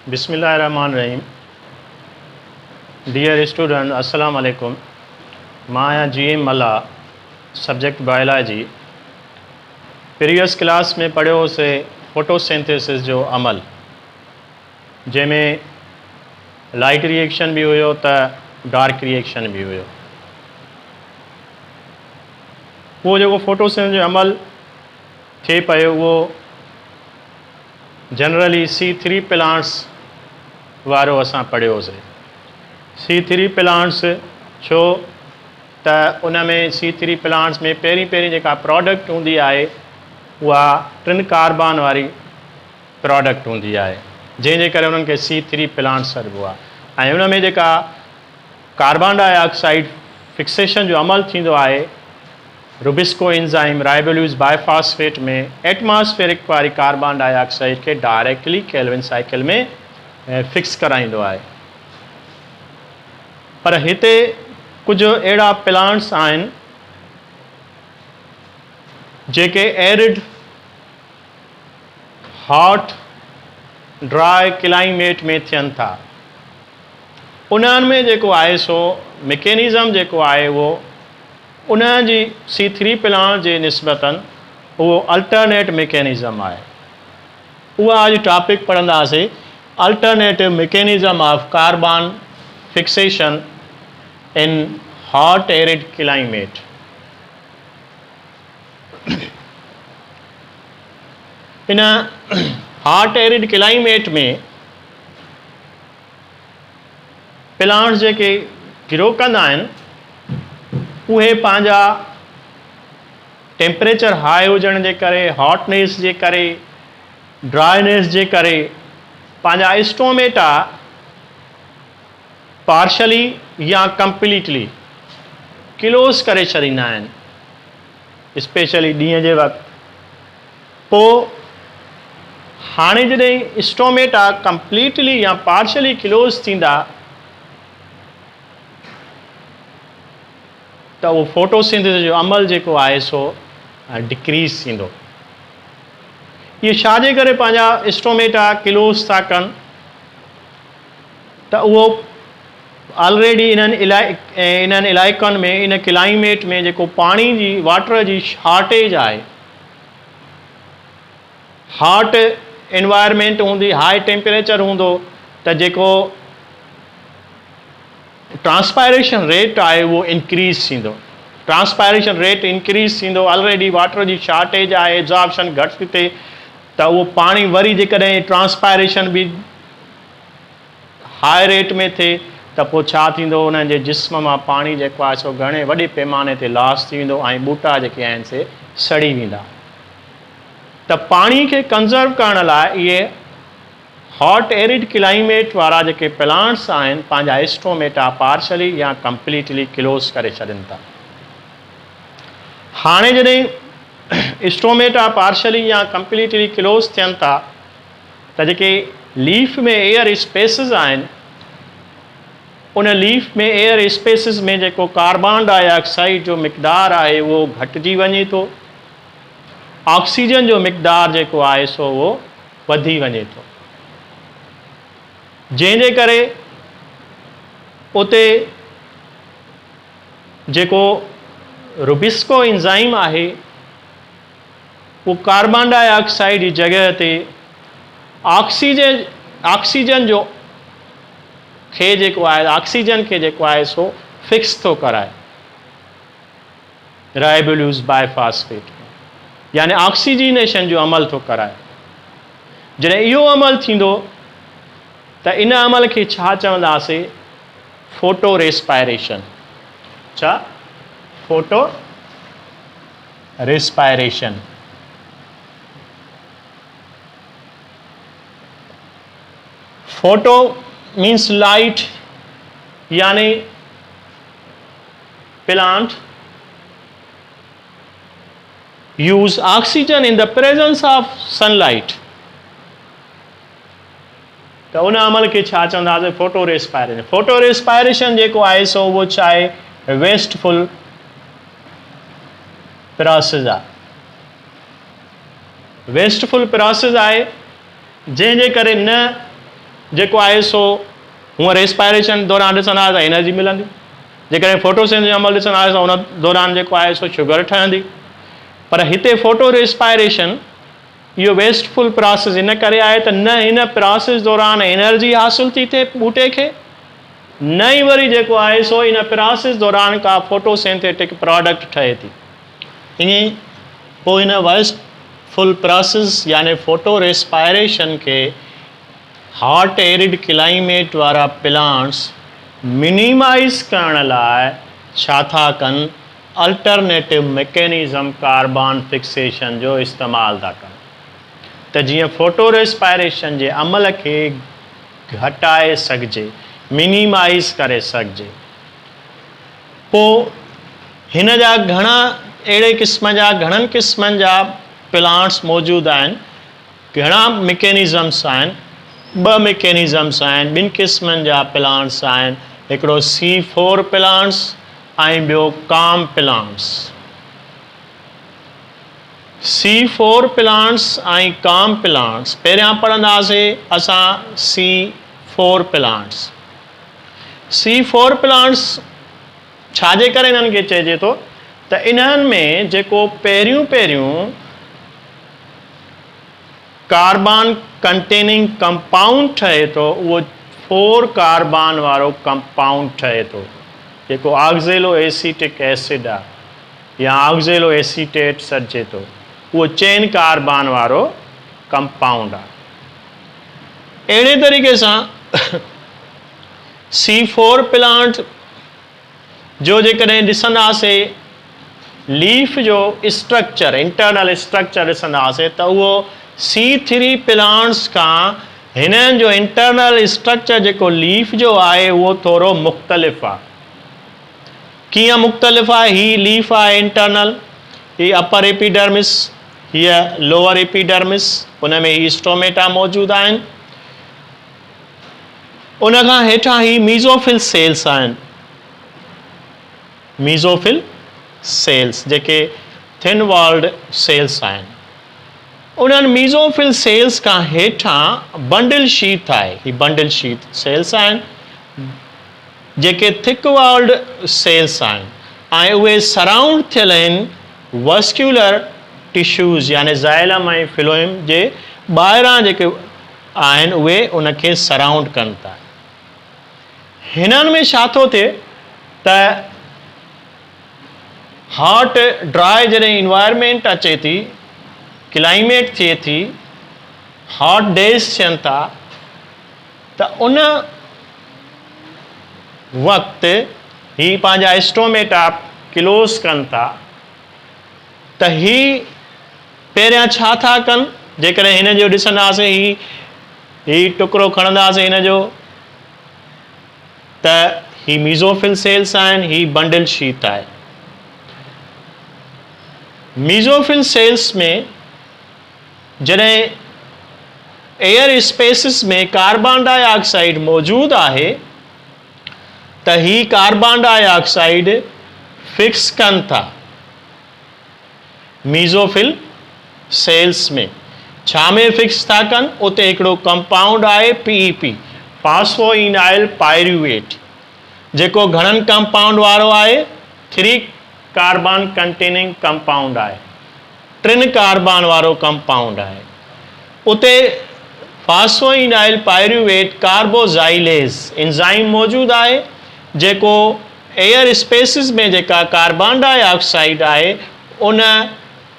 बिस्मिल्लाहिर्रहमानिर्रहीम। Dear student, अस्सलाम वालेकुम। मां आहियां GM मल्ला, सब्जेक्ट बायोलॉजी। प्रीवियस क्लास में पढ़ियोसीं फोटोसिंथेसिस जो अमल, जंहिंमें लाइट रिएक्शन भी हुयो त डार्क रिएक्शन भी हुयो। उहो जेको फोटोसिंथेसिस जो अमल थिए पियो उहो जनरली C3 प्लांट्स वारो असां पढ़ियोसीं। C3 प्लांट्स छो त उन में C3 प्लांट्स में पहिरीं जेका प्रोडक्ट हूंदी आहे उहा 3 कार्बन वारी प्रोडक्ट हूंदी आहे, जंहिंजे करे उन्हनि खे C3 प्लांट्स चइबो आहे। ऐं उन में जेका कार्बन डाइऑक्साइड फिक्सेशन जो अमल थींदो आहे रुबिस्को एंजाइम राइबोल्यूज़ बाइफॉस्फेट में एटमॉस्फेरिक वारी कार्बन डाइऑक्साइड खे डायरेक्टली केल्विन साइकिल में फिक्स कराईंदो आहे। पर हिते कुझु अहिड़ा प्लांट्स आहिनि जेके एरिड हॉट ड्राई क्लाइमेट में थियनि था। उन्हनि में जेको आहे सो मैकेनिज़म जेको आहे उहो उन जी C3 प्लांट जे निस्बतन उहो अल्टरनेट मैकेनिज़म आहे। उहा अॼु टॉपिक पढ़ंदासीं, alternative mechanism of carbon fixation in hot arid climate. In hot arid climate में प्लांट्स जेके ग्रो कंदा आहिनि उहे पंहिंजा टेम्परेचर हाई हुजण जे करे, हॉटनेस जे करे, ड्राइनेस जे करे पंहिंजा स्टोमेटा पार्शली या कंप्लीटली क्लोज करे छॾींदा आहिनि, स्पेशली ॾींहं जे वक़्तु। पोइ हाणे जॾहिं स्टोमेटा कंप्लीटली या पार्शली क्लोज थींदा त उहो फोटोसिंथेसिस जो अमल जेको आहे सो डिक्रीज़ थींदो। इहे छाजे करे पंहिंजा स्टोमेटा क्लोज था कनि त उहो ऑलरेडी इन्हनि इलाइक़नि में, इन क्लाइमेट में जेको पाणी जी वाटर जी शॉर्टेज आहे, हॉट एनवायरमेंट हूंदी, हाई टेम्परेचर हूंदो त जेको ट्रांसपायरेशन रेट आहे उहो इंक्रीज़ थींदो। ट्रांसपायरेशन रेट इंक्रीज़ थींदो, ऑलरेडी वाटर जी शॉर्टेज आहे, एब्जॉर्प्शन घटि थी थिए त उहो पाणी वरी जेकॾहिं ट्रांसपायरेशन बि हाई रेट में थिए त पोइ छा थींदो, उन्हनि जे जिस्म मां पाणी जेको आहे सो घणे वॾे पैमाने ते लॉस थी वेंदो ऐं ॿूटा जेके आहिनि से सड़ी वेंदा। त पाणी खे कंज़र्व करण लाइ इहे हॉट एरिड क्लाइमेट वारा जेके प्लांट्स आहिनि पंहिंजा स्टोमेटा पार्शली या कंप्लीटली क्लोज करे छॾनि था। हाणे जॾहिं स्टोमेटा पार्शली या कंप्लीटली क्लोज थियनि था त जेके लीफ में एयर स्पेसिस आहिनि उन लीफ में एयर स्पेसिस में जेको कार्बन डाइऑक्साइड जो मिक़दार आहे उहो घटिजी वञे थो, ऑक्सीजन जो मिक़दार जेको आहे सो उहो वधी वञे थो, जंहिंजे करे उते जेको रुबिस्को एंजाइम आहे उहो कार्बन डाइऑक्साइड जी जॻह ते ऑक्सीजन जो खे जेको आहे, ऑक्सीजन खे जेको आहे सो फिक्स थो कराए राइबोल्यूज़ बाइफॉस्फेट में, यानी ऑक्सीजनेशन जो अमल थो कराए। जॾहिं इहो अमल थींदो त इन अमल खे छा चवंदासीं, फोटो रेस्पायरेशन। छा? Photo respiration. Photo means light, यानी plant use oxygen in the presence of sunlight। त उन अमल खे छा चवंदासीं, फोटो रेस्पायरेशन। फोटो रेस्पायरेशन जेको आहे सो उहो छा आहे, वेस्टफुल प्रोसेस आहे। वेस्टफुल प्रोसेस आहे जंहिंजे करे न जेको आहे सो हूअं रेस्पायरेशन दौरान ॾिसंदा त एनर्जी मिलंदी, जेकॾहिं फोटोसिंथेसिस जो अमल ॾिसंदा त उन दौरान जेको आहे सो शुगर ठहंदी। पर हिते फोटो रेस्पायरेशन इहो वेस्टफुल प्रोसेस इन करे आहे त न हिन प्रोसेस दौरान एनर्जी हासिल थी थिए ॿूटे खे, न ई वरी जेको आहे सो इन प्रोसेस दौरान का फोटोसिंथेटिक प्रोडक्ट ठहे थी। ईअं पोइ हिन वेस्टफुल प्रोसेस यानी फोटो रेस्पायरेशन खे हॉट एरिड क्लाइमेट वारा प्लांट्स मिनिमाइज़ करण लाइ छा था कनि, अल्टरनेटिव मैकेनिज़म कार्बन फिक्सेशन जो इस्तेमालु था कनि त जीअं फोटो रेस्पायरेशन जे अमल खे घटाए सघिजे, मिनिमाइज़ करे सघिजे। पोइ हिन जा घणा अहिड़े क़िस्म जा घणनि क़िस्मनि जा प्लांट्स मौजूदु आहिनि, घणा मैकेनिज़म्स आहिनि, ॿ मैकेनिज़म्स आहिनि, ॿिनि क़िस्मनि जा प्लांट्स आहिनि, हिकिड़ो C4 प्लांट्स ऐं ॿियो काम प्लांट्स। C4 प्लांट्स ऐं काम प्लांट्स पहिरियां पढ़ंदासीं असां C4 प्लांट्स। C4 प्लांट्स छाजे करे इन्हनि खे चइजे थो त इन्हनि में जेको पहिरियों कार्बन कंटेनिंग कंपाउंड ठहे थो उहो 4 कार्बन वारो कंपाउंड ठहे थो, जेको ऑक्ज़ेलो एसीटिक एसिड आहे या ऑक्ज़ेलो एसीटेट सॾिजे थो, उहो चेन कार्बन वारो कंपाउंड आहे। अहिड़े तरीक़े सां C4 प्लांट जो जेकॾहिं ॾिसंदासीं लीफ जो स्ट्रक्चर, इंटरनल स्ट्रक्चर ॾिसंदासीं त उहो C3 प्लांट्स खां हिननि जो इंटरनल स्ट्रक्चर जेको लीफ जो आहे उहो थोरो मुख़्तलिफ़ आहे। कीअं मुख़्तलिफ़ आहे? ही लीफ आहे इंटरनल, ही अपर एपिडर्मिस, हीअ लोअर एपिडर्मिस, उन में ही स्टोमेटा मौजूदु आहिनि, उन खां हेठां ही मीज़ोफिल सेल्स आहिनि, मीज़ोफिल सेल्स जेके थिन वॉल्ड सेल्स आहिनि। उन्हनि मीज़ोफिल सेल्स खां हेठां बंडल शीथ आहे, ही बंडल शीथ सेल्स आहिनि जेके थिक वॉल्ड सेल्स आहिनि ऐं उहे सराउंड थियल आहिनि वस्क्यूलर टिश्यूज़ यानी ज़ाइलम ऐं फिलोइम जे ॿाहिरां जेके आहिनि उहे उनखे सराउंड कनि था। हिननि में छा थो थिए त हॉट ड्राई जॾहिं इन्वायरमेंट अचे थी, क्लाइमेट थिए थी, हॉट डेज़ थियनि था त उन वक़्तु ही पंहिंजा स्टोमेटा क्लोज़ कनि था त ही पहिरियां छा था कनि, जेकॾहिं हिन जो ॾिसंदासीं ही टुकड़ो खणंदासीं हिन जो त ही मीज़ोफिल सेल्स आहिनि, ही बंडल शीथ आहे। मीज़ोफिल सेल्स में जॾहिं एयर स्पेसिस में कार्बन डाइऑक्साइड मौजूदु आहे त ही कार्बन डाइऑक्साइड फिक्स कनि था मीज़ोफिल सेल्स में। छा में फिक्स था कनि? उते हिकिड़ो कंपाउंड आहे PEP, फॉस्फोइनाइल पायरुवेट, जेको घणनि कंपाउंड वारो आहे, 3 कार्बन कंटेनिंग कंपाउंड आहे, 3 कार्बन वारो कंपाउंड आहे। उते फॉस्फोइनाइल पायरुवेट कार्बोजाइलेज एंजाइम मौजूदु आहे जेको एयर स्पेसिस में जेका कार्बन डाइऑक्साइड आहे उन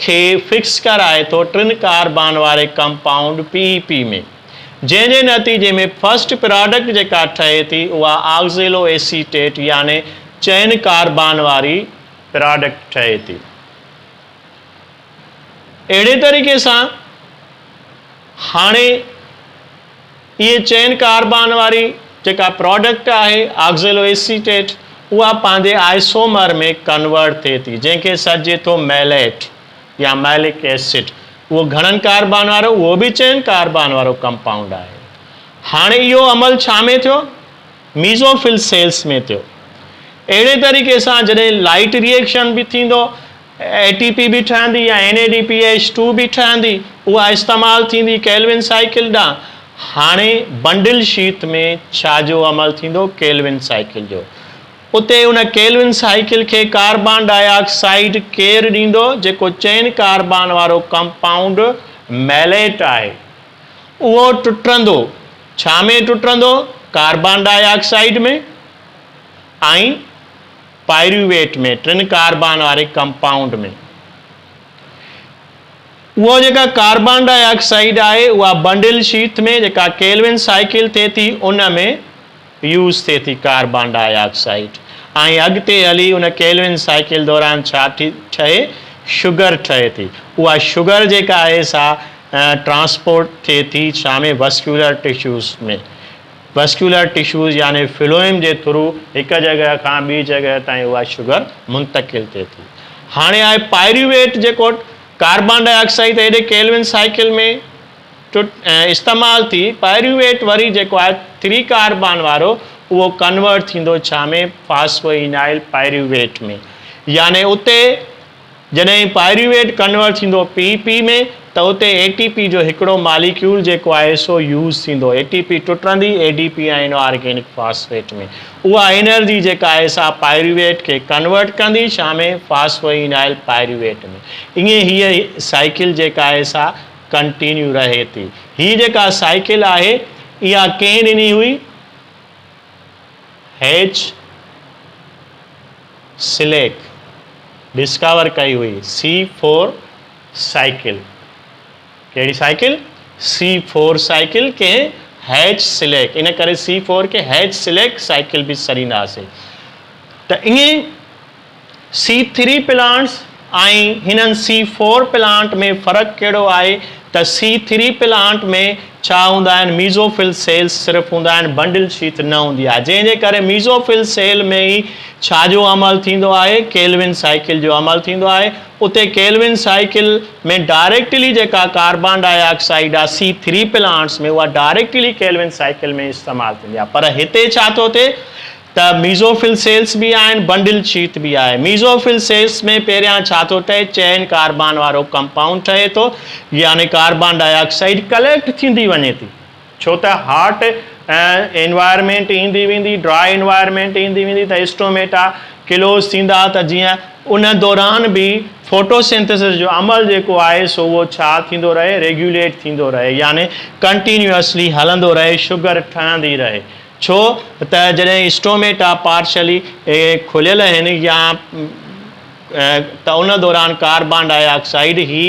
खे फिक्स कराए थो 3 कार्बन वारे कंपाउंड PEP में, जंहिंजे नतीजे में फर्स्ट प्रोडक्ट जेका ठहे थी उहा ऑक्ज़ेलो एसीटेट यानी चैन कार्बन वारी प्रोडक्ट ठहे थी। अहिड़े तरीक़े सां हाणे इहे चैन कार्बन वारी जेका प्रोडक्ट आहे ऑक्ज़ेलो एसीटेट उहा पंहिंजे आइसोमर में कन्वर्ट थिए थी, जंहिंखे सॾिजे थो मैलेट या मैलिक एसिड। उहो घणनि कार्बन वारो, उहो बि चैन कार्बन वारो कंपाउंड आहे। हाणे इहो अमल छा में थियो? मीज़ोफिल सेल्स में थियो। अहिड़े तरीक़े सां जॾहिं लाइट रिएक्शन बि थींदो, ATP बि ठहंदी या NADPH2 बि ठहंदी, उहा इस्तेमालु थींदी केल्विन साइकिल ॾांहुं हाणे बंडल शीट में छा जो अमल थींदो? केल्विन साइकिल जो। उते उन केल्विन साइकिल के कार्बन डाइऑक्साइड केरु ॾींदो? जेको चइनि कार्बन वारो कंपाउंड मैलेट आहे उहो टुटंदो। छा में टुटंदो? कार्बन डाइऑक्साइड में ऐं पायरुवेट में, 3 कार्बन वारे कंपाउंड में। वो जेका कार्बन डाइऑक्साइड आहे उहा बंडल शीट में जेका केल्विन साइकिल थिए थी उन में यूज़ थिए थी कार्बन डाइऑक्साइड। ऐं अॻिते हली उन केल्विन साइकिल दौरान छा ठहे? शुगर ठहे थी। उहा शुगर जेका आहे सा ट्रांसपोर्ट थिए थी छा में? वस्कुलर टिश्यूज़ में। वस्कुलर टिश्यूज़ यानी फिलोइम जे थ्रू एक जगह खां ॿी जगह ताईं उहा शुगर मुंतकिल थिए थी। हाणे आहे पायरुवेट जेको कार्बन डाइऑक्साइड हेॾे केल्विन साइकिल में इस्तेमालु थी। पायरुवेट वरी जेको आहे 3 कार्बन वारो उहो कन्वर्ट थींदो छा में? फास्फोइनाइल पायरुवेट में। यानी उते जॾहिं पायरुवेट कन्वर्ट थींदो PP में त उते ATP जो हिकिड़ो मालिक्यूल जेको आहे सो यूज़ थींदो। ATP टुटंदी ADP ऐं इनऑर्गेनिक फॉस्फेट में। उहा एनर्जी जेका आहे सा पायरुवेट खे कन्वर्ट कंदी छा में? फास्फोइनाइल पायरुवेट में। ईअं हीअ साइकिल जेका आहे सा कंटिन्यू रहे थी। हीअ जेका साइकिल आहे इहा कंहिं ॾिनी हुई? H. सिलेक डिस्कवर कई हुई। C4 cycle. कहिड़ी साइकिल? C4 साइकिल के H. सिलेक। इन करे C4 के H. सिलेक साइकिल भी सॾींदासीं। त ईअं C3 प्लांट्स ऐं हिननि C4 प्लांट में फ़र्क़ु कहिड़ो आहे त C3 प्लांट में छा हूंदा आहिनि? मीज़ोफिल सेल्स सिर्फ़ु हूंदा आहिनि, बंडल शीट न हूंदी आहे। जंहिंजे करे मीज़ोफिल सेल में ई छा जो अमल थींदो आहे? केल्विन साइकिल जो अमल थींदो आहे। उते केल्विन साइकिल में डायरेक्टली जेका कार्बन डाइऑक्साइड आहे C3 प्लांट्स में उहा डायरेक्टली केल्विन साइकिल में इस्तेमालु थींदी आहे। पर हिते छा थो थिए त मीज़ोफिल सेल्स भी आहिनि, बंडल शीट भी आहे। मीज़ोफिल सेल्स में पहिरियां छा थो ठहे? चइनि कार्बन वारो कंपाउंड ठहे थो, यानी कार्बन डाइऑक्साइड कलेक्ट थींदी वञे थी। छो त हॉट एनवायरमेंट ईंदी वेंदी, ड्राई एनवायरमेंट ईंदी वेंदी त स्टोमेटा क्लोज थींदा त जीअं उन दौरान भी फोटोसिंथेसिस जो अमल जेको आहे सो उहो छा थींदो रहे? रेगुलेट थींदो रहे, यानी कंटिन्यूअसली हलंदो रहे, शुगर ठहंदी रहे। छो त जॾहिं स्टोमेटा पार्शली खुलियल आहिनि या त उन दौरान कार्बन डाइऑक्साइड ही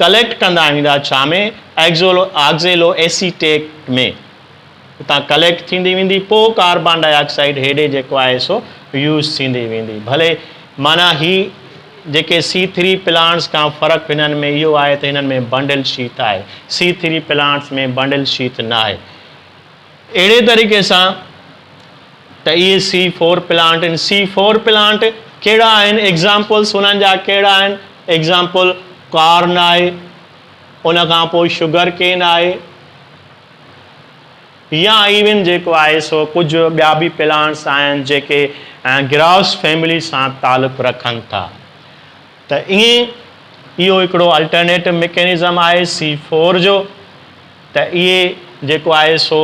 कलेक्ट कंदा वेंदा छा में? ऑक्ज़ेलो एसीटेट में। उतां कलेक्ट थींदी वेंदी, पोइ कार्बन डाइऑक्साइड हेॾे जेको आहे सो यूज़ थींदी वेंदी। भले माना ही जेके C3 प्लांट्स खां फ़र्क़ु हिननि में इहो आहे त हिननि में बंडल शीट आहे, C3 प्लांट्स में बंडल शीट न आहे। अहिड़े तरीक़े सां त इहे C4 प्लांट आहिनि। C4 प्लांट कहिड़ा आहिनि? एग्ज़ाम्पल्स उन्हनि जा कहिड़ा आहिनि? एग्ज़ाम्पल कॉर्न आहे, उन खां पोइ शुगर केन आहे, या इवन जेको आहे सो कुझु ॿिया बि प्लांट्स आहिनि जेके ग्रास फैमिली सां तालुक़ु रखनि था। त ईअं इहो हिकिड़ो अल्टरनेटिव मैकेनिज़म आहे C4 जो। त इहे जेको आहे सो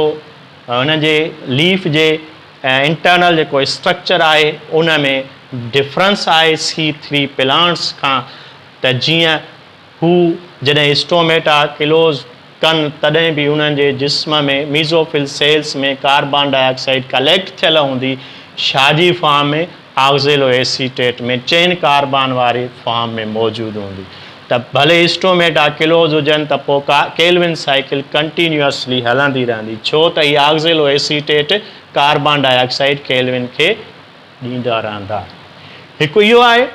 हुन जे लीफ जे इंटरनल जेको स्ट्रक्चर आहे उन में डिफरेंस आहे C3 प्लांट्स खां। त जीअं हू जॾहिं स्टोमेटा क्लोज कनि तॾहिं बि उन्हनि जे जिस्म में मीज़ोफिल सेल्स में कार्बन डाइऑक्साइड कलेक्ट थियल हूंदी, छाजी फॉर्म में? ऑक्ज़ेलो एसीटेट में, चइनि कार्बन वारी फॉर्म में मौजूदु हूंदी। त भले स्टोमेटा क्लोज हुजनि त पोइ केल्विन साइकिल कंटिन्यूअसली हलंदी रहंदी। छो त हीअ ऑक्ज़ेलो एसीटेट कार्बन डाइऑक्साइड केल्विन खे ॾींदा रहंदा। हिकु इहो आहे।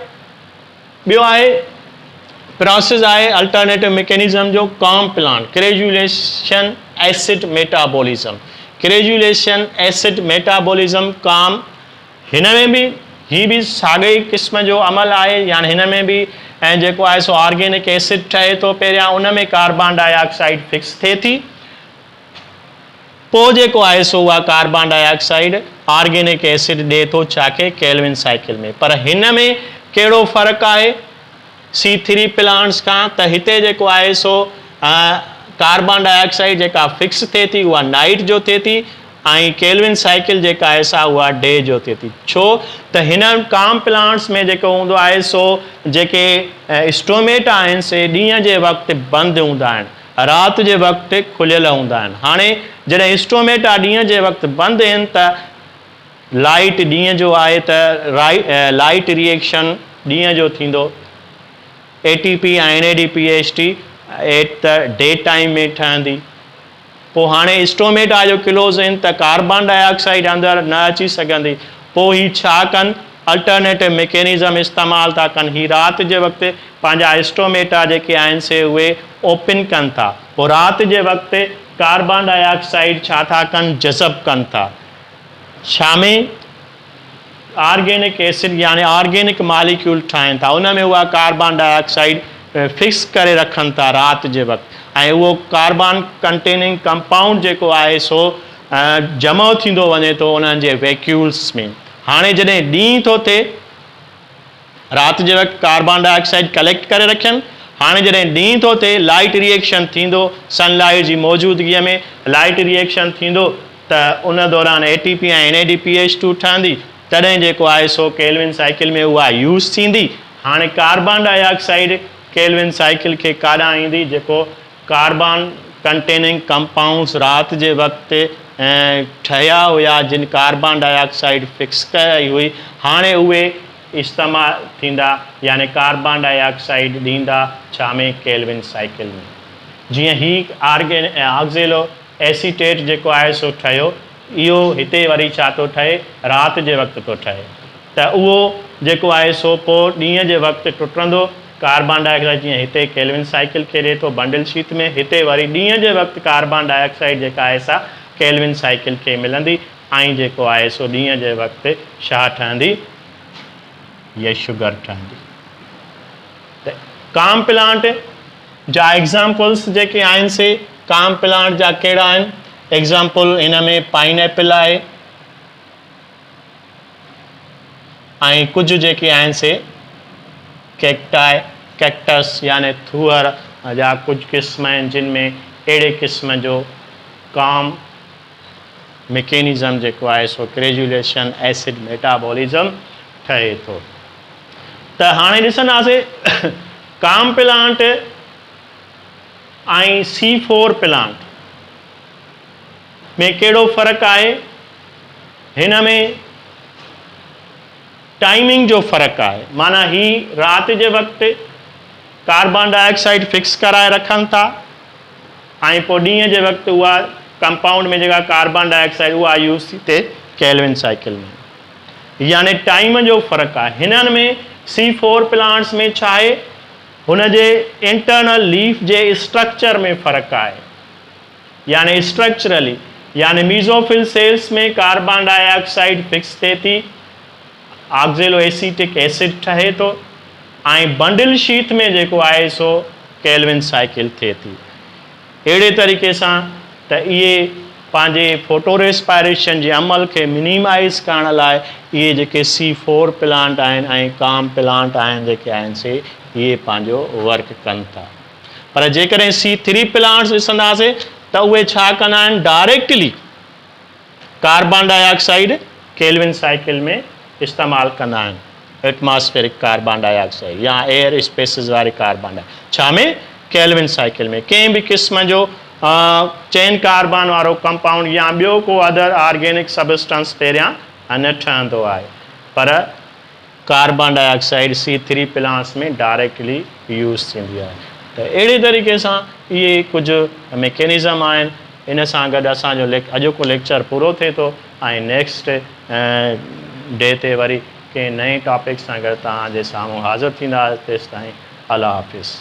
ॿियो आहे प्रोसेस आहे अल्टरनेटिव मैकेनिज़म जो कॉम्प्लांट granulation acid metabolism. Granulation acid metabolism काम हिन में बि ही भी साॻे क़िस्म जो अमल आहे, यानी हिन में बि ऐं जेको आहे सो ऑर्गेनिक एसिड ठहे थो, पहिरियां उन में कार्बन डाइऑक्साइड फिक्स थिए थी, पोइ जेको आहे सो उहा कार्बन डाइऑक्साइड ऑर्गेनिक एसिड ॾिए थो छाखे? केल्विन साइकिल में। पर हिन में कहिड़ो फ़र्क़ु आहे C3 प्लांट्स खां? त हिते जेको आहे सो कार्बन डाइऑक्साइड जेका फिक्स थिए थी उहा नाइट जो थिए थी ऐं केल्विन साइकिल जेका आहे सा उहा डे जो थिए थी। छो त हिन काम प्लांट्स में जेको हूंदो आहे सो जेके स्टोमेटा आहिनि से ॾींहं जे वक़्तु बंदि हूंदा आहिनि, राति जे वक़्तु खुलियल हूंदा आहिनि। हाणे जॾहिं स्टोमेटा ॾींहं जे वक़्तु बंदि आहिनि त लाइट ॾींहं जो आहे त लाइट रिएक्शन ॾींहं जो थींदो, ATP ऐं NADPH त डे टाइम में ठहंदी। पोइ हाणे स्टोमेटा जो क्लोज़ आहिनि त कार्बन डाइऑक्साइड अंदरि न अची सघंदी। पोइ ही छा कनि, अल्टरनेटिव मैकेनिज़म इस्तेमालु था कनि। ही राति जे वक़्तु पंहिंजा स्टोमेटा जेके आहिनि से उहे ओपन कनि था। पोइ राति जे वक़्तु कार्बन डाइऑक्साइड छा था कनि, जज़ब कनि था। शामें ऑर्गेनिक एसिड यानी ऑर्गेनिक मालिक्यूल ठाहिनि था, उन में उहा कार्बन डाइऑक्साइड फिक्स करे रखनि था राति जे वक़्तु। ऐं उहो कार्बन कंटेनिंग कंपाउंड जेको आहे सो जमा थींदो वञे थो उन्हनि जे वैक्यूल्स में। हाणे जॾहिं ॾींहुं थो थिए, राति जे वक़्तु कार्बन डाइऑक्साइड कलेक्ट करे रखनि। हाणे जॾहिं ॾींहुं थो थिए, लाइट रिएक्शन थींदो, सनलाइट जी मौजूदगीअ में लाइट रिएक्शन थींदो त उन दौरान ATP ऐं NADPH ठहंदी। तॾहिं जेको आहे सो केल्विन साइकिल में उहा यूज़ थींदी। हाणे कार्बन डाइऑक्साइड केल्विन साइकिल खे काॾां ईंदी, जेको कार्बन कंटेनिंग कंपाउंड्स राति जे वक़्तु ठहिया हुआ, जिन कार्बन डाइऑक्साइड फिक्स कई हुई, हाणे उहे इस्तेमालु थींदा, यानी कार्बन डाइऑक्साइड ॾींदा छा में, केल्विन साइकिल में। जीअं ही ऑक्ज़ेलो एसीटेट जेको आहे सो ठहियो, इहो हिते वरी छा थो ठहे, राति जे वक़्तु थो ठहे। त उहो जेको आहे सो पोइ ॾींहं जे वक़्तु टुटंदो। कार्बन डाइऑक्साइड जीअं हिते केल्विन साइकिल खे ॾिए थो बंडल शीट में, हिते वरी ॾींहं जे वक़्तु कार्बन डाइऑक्साइड जेका आहे सा केल्विन साइकिल खे मिलंदी ऐं जेको आहे सो ॾींहं जे वक़्तु छा ठहंदी, ये शुगर ठहंदी। त काम प्लांट जा एग्ज़ाम्पल्स जेके आहिनि से काम प्लांट जा कहिड़ा आहिनि। एग्ज़ाम्पल हिन में पाइनएप्पल आहे ऐं कुझु जेके आहिनि से कैक्टस यानी थूअर जा कुझु क़िस्म आहिनि, जिन में अहिड़े क़िस्म जो काम मैकेनिज़म जेको आहे सो ग्रेजुलेशन एसिड मेटाबॉलिज़म ठहे थो। त हाणे ॾिसंदासीं काम प्लांट ऐं C4 प्लांट में कहिड़ो फ़र्क़ु आहे। हिन में टाइमिंग जो फ़र्क़ु आहे। माना ही राति जे वक़्तु कार्बन डाइऑक्साइड फिक्स कराए रखनि था ऐं पोइ ॾींहं जे वक़्तु उहा कंपाउंड में जेका कार्बन डाइऑक्साइड उहा यूज़ थी थिए केल्विन साइकिल में, यानी टाइम जो फ़र्क़ु आहे। हिननि में C4 प्लांट्स में छा आहे, हुन जे इंटरनल लीफ जे स्ट्रक्चर में फ़र्क़ु आहे, यानी स्ट्रक्चरली, यानी मीज़ोफिल सेल्स में कार्बन डाइऑक्साइड फिक्स थिए थी, ऑक्ज़ेलो एसीटिक एसिड ठहे थो ऐं बंडल शीट में जेको आहे सो केल्विन साइकिल थिए थी। अहिड़े तरीक़े सां त इहे पंहिंजे फोटो रेस्पायरेशन जे अमल खे मिनिमाइज़ करण लाइ इहे जेके C4 प्लांट आहिनि ऐं काम प्लांट आहिनि जेके आहिनि से इहे पंहिंजो वर्क कनि था। पर जेकॾहिं C3 प्लांट्स ॾिसंदासीं त उहे छा कंदा आहिनि, directly carbon dioxide Calvin cycle में इस्तेमालु कंदा आहिनि, एटमॉस्फेरिक कार्बन डाइऑक्साइड या एयर स्पेसिस वारे कार्बन डाइऑक्साइड छा में, केल्विन साइकिल में। कंहिं बि क़िस्म जो चेन कार्बन वारो कंपाउंड या ॿियो को अदर ऑर्गेनिक सबस्टेंस पहिरियां न ठहंदो आहे, पर कार्बन डाइऑक्साइड C3 प्लांट्स में डायरेक्टली यूज़ थींदी आहे। त अहिड़े तरीक़े सां इहे कुझु मैकेनिज़म आहिनि। इन सां गॾु असांजो अॼोको लेक्चर पूरो थिए थो ऐं नेक्स्ट डे ते वरी कंहिं नए टॉपिक सां गॾु तव्हांजे साम्हूं हाज़िर थींदा। तेसिताईं अल्लाह हाफ़िज़।